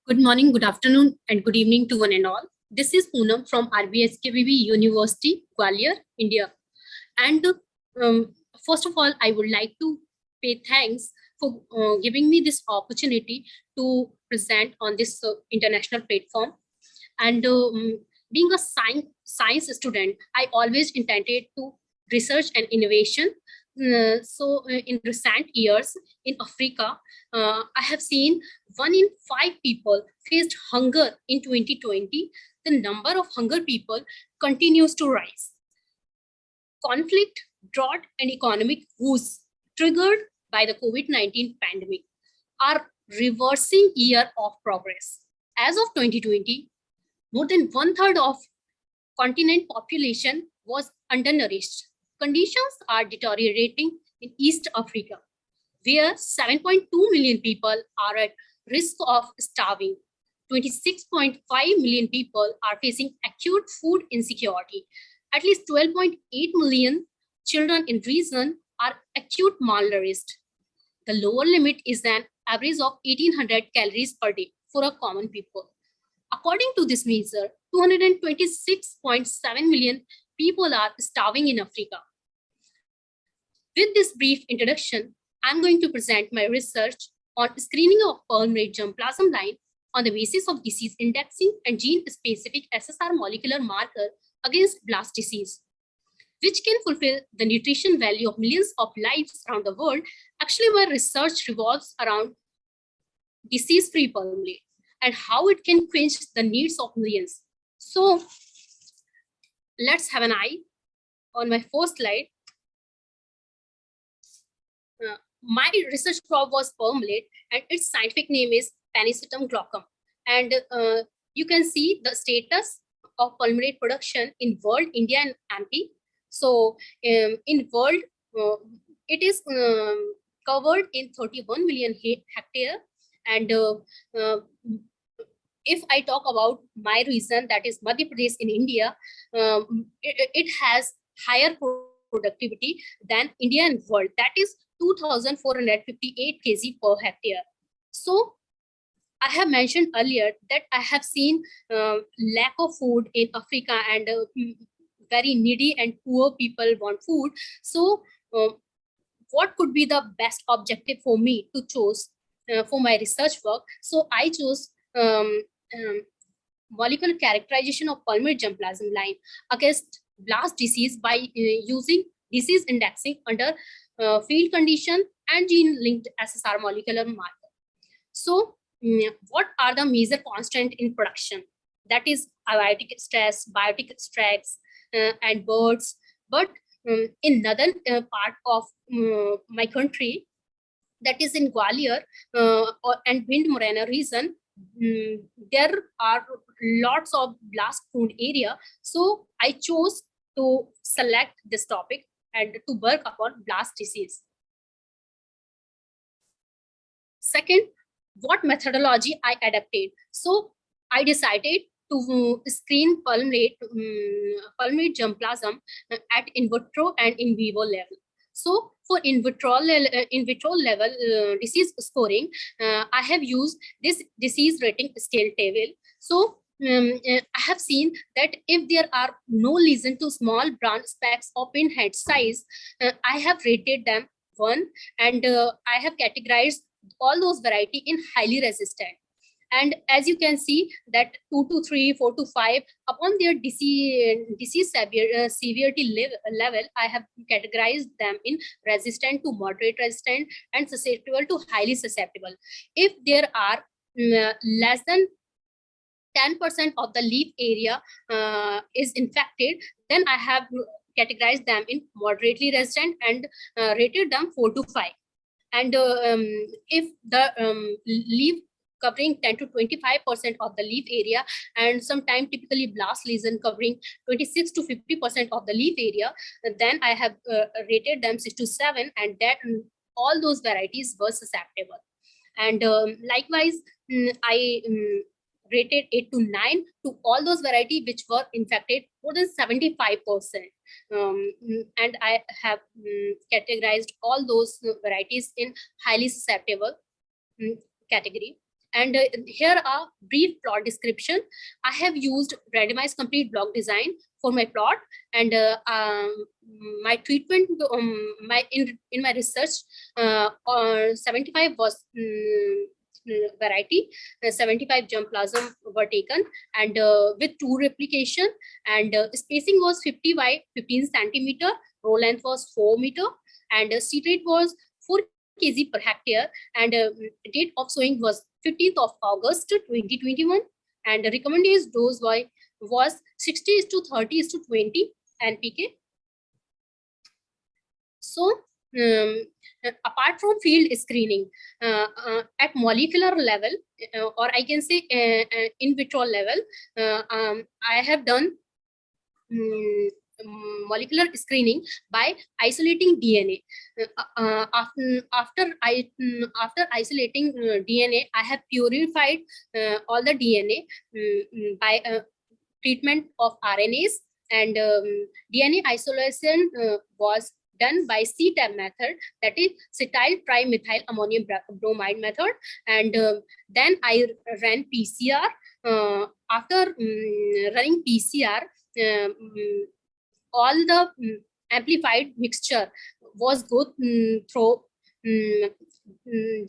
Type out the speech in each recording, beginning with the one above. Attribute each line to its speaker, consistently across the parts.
Speaker 1: Good morning, good afternoon, and good evening to one and all. This is Poonam from RBSKVB University, Gwalior, India. And first of all, I would like to pay thanks for giving me this opportunity to present on this international platform. And being a science student, I always intended to research and innovation. In recent years in Africa, I have seen 1 in 5 people faced hunger in 2020. The number of hunger people continues to rise. Conflict, drought, and economic woes triggered by the COVID-19 pandemic are reversing year of progress. As of 2020, more than 1/3 of continent population was undernourished. Conditions are deteriorating in East Africa, where 7.2 million people are at risk of starving. 26.5 million people are facing acute food insecurity. At least 12.8 million children in region are acute malnourished. The lower limit is an average of 1800 calories per day for a common people. According to this measure, 226.7 million people are starving in Africa. With this brief introduction, I'm going to present my research on screening of palm-rate germplasm line on the basis of disease indexing and gene-specific SSR molecular marker against blast disease, which can fulfill the nutrition value of millions of lives around the world. Actually, my research revolves around disease-free palm-rate and how it can quench the needs of millions. So let's have an eye on my first slide. My research crop was palm-rate and its scientific name is Panicetum glaucum. And you can see the status of palm-rate production in world, India and MP. So in world, it is covered in 31 million hectare. And if I talk about my region, that is Madhya Pradesh in India, it has higher productivity than India and world. That is 2,458 kg per hectare. So I have mentioned earlier that I have seen lack of food in Africa and very needy and poor people want food. So what could be the best objective for me to choose for my research work? So I chose molecular characterization of palm-rate germplasm line against blast disease by using disease indexing under field condition and gene-linked SSR molecular marker. So what are the major constant in production? That is abiotic stress, biotic extracts, and birds. But in northern part of my country, that is in Gwalior and Bhind Morena region, there are lots of blast prone area. So I chose to select this topic and to work upon blast disease. Second, what methodology I adapted. So I decided to screen palm-rate germplasm at in vitro and in vivo level. So for in vitro level disease scoring, I have used this disease rating scale table. So I have seen that if there are no lesion to small brown specks of pinhead size, I have rated them 1, and I have categorized all those variety in highly resistant. And as you can see that 2 to 3, 4 to 5, upon their disease severity level, I have categorized them in resistant to moderate resistant and susceptible to highly susceptible. If there are less than 10% of the leaf area is infected, then I have categorized them in moderately resistant and rated them 4 to 5. And if the leaf covering 10 to 25% of the leaf area, and sometimes typically blast lesion covering 26 to 50% of the leaf area, then I have rated them 6 to 7, and that all those varieties were susceptible. And likewise, I rated 8 to 9 to all those varieties which were infected more than 75%. And I have categorized all those varieties in highly susceptible category. And here a brief plot description. I have used randomized complete block design for my plot, and my treatment, in my research, 75 was variety, 75 germplasm were taken, and with 2 replication, and spacing was 50 by 15 centimeter, row length was 4 meter, and seed rate was 4 kg per hectare, and date of sowing was 15th of August 2021, and the recommended dose was 60:30:20 NPK. So apart from field screening, at molecular level, or I can say in vitro level, I have done molecular screening by isolating DNA. After isolating DNA, I have purified all the DNA by treatment of RNAs, and DNA isolation was done by CTAB method, that is cetyl trimethyl ammonium bromide method, and then I ran PCR. After running PCR, all the amplified mixture was go through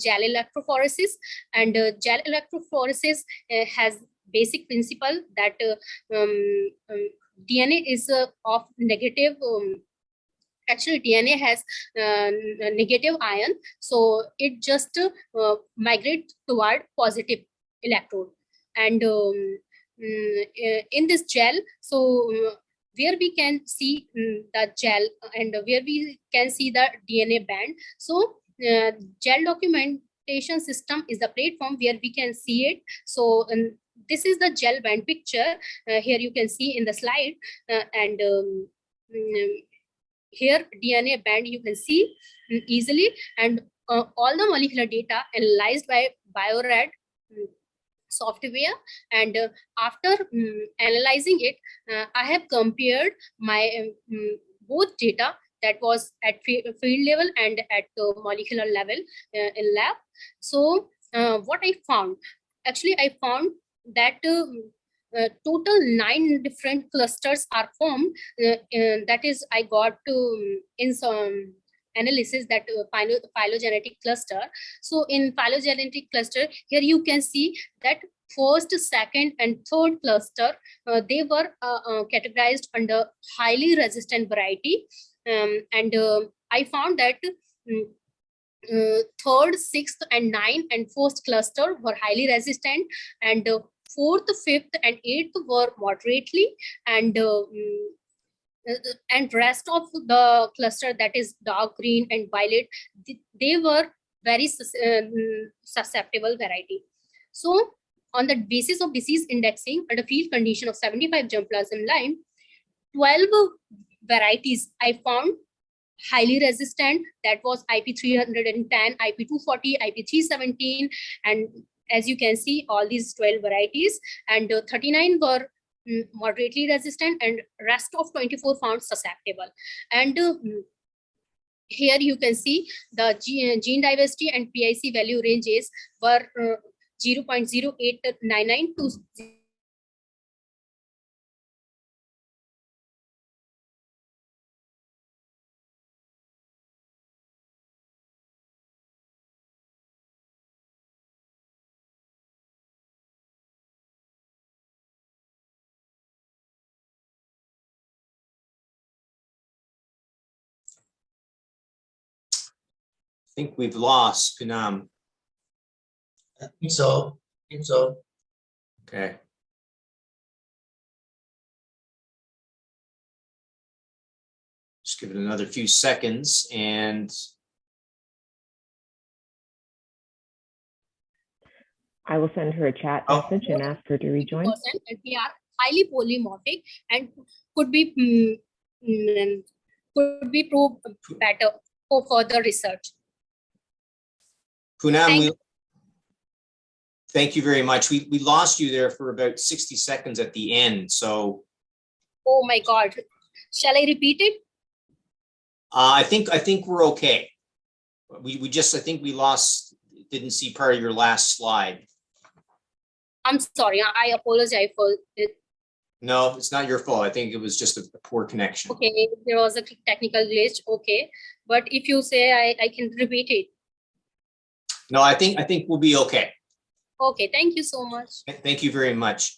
Speaker 1: gel electrophoresis, and gel electrophoresis has basic principle that DNA is of negative. Actually, DNA has negative ion, so it just migrates toward positive electrode. And in this gel, so where we can see the gel, and where we can see the DNA band. So gel documentation system is the platform where we can see it. So this is the gel band picture. Here you can see in the slide, and here DNA band you can see easily, and all the molecular data analyzed by Bio-Rad software, and after analyzing it, I have compared my both data that was at field level and at molecular level in lab. So what I found, actually I found that total 9 different clusters are formed. That is, I got in some analysis that phylogenetic cluster. So in phylogenetic cluster, here you can see that first, second, and third cluster, they were categorized under highly resistant variety, and I found that third, sixth, and ninth, and fourth cluster were highly resistant, and fourth, fifth, and eighth were moderately, and rest of the cluster, that is dark green and violet, they were very susceptible variety. So on the basis of disease indexing under field condition of 75 germplasm line, 12 varieties I found highly resistant, that was IP310, IP240, IP317, and as you can see, all these 12 varieties, and 39 were moderately resistant, and rest of 24 found susceptible. And here you can see the gene diversity and PIC value ranges were 0.0899 to
Speaker 2: I think we've lost Poonam.
Speaker 3: I think so.
Speaker 2: Okay. Just give it another few seconds, and
Speaker 4: I will send her a chat message and ask her to rejoin.
Speaker 1: And we are highly polymorphic and could be proved better for further research.
Speaker 2: Poonam, thank you very much. We lost you there for about 60 seconds at the end. So,
Speaker 1: oh my God, shall I repeat it?
Speaker 2: I think we're okay. We just, I think we lost, didn't see part of your last slide.
Speaker 1: I'm sorry. I apologize for it.
Speaker 2: No, it's not your fault. I think it was just a poor connection.
Speaker 1: Okay, there was a technical glitch. Okay, but if you say I can repeat it.
Speaker 2: No, I think we'll be okay.
Speaker 1: Okay, thank you so much.
Speaker 2: Thank you very much.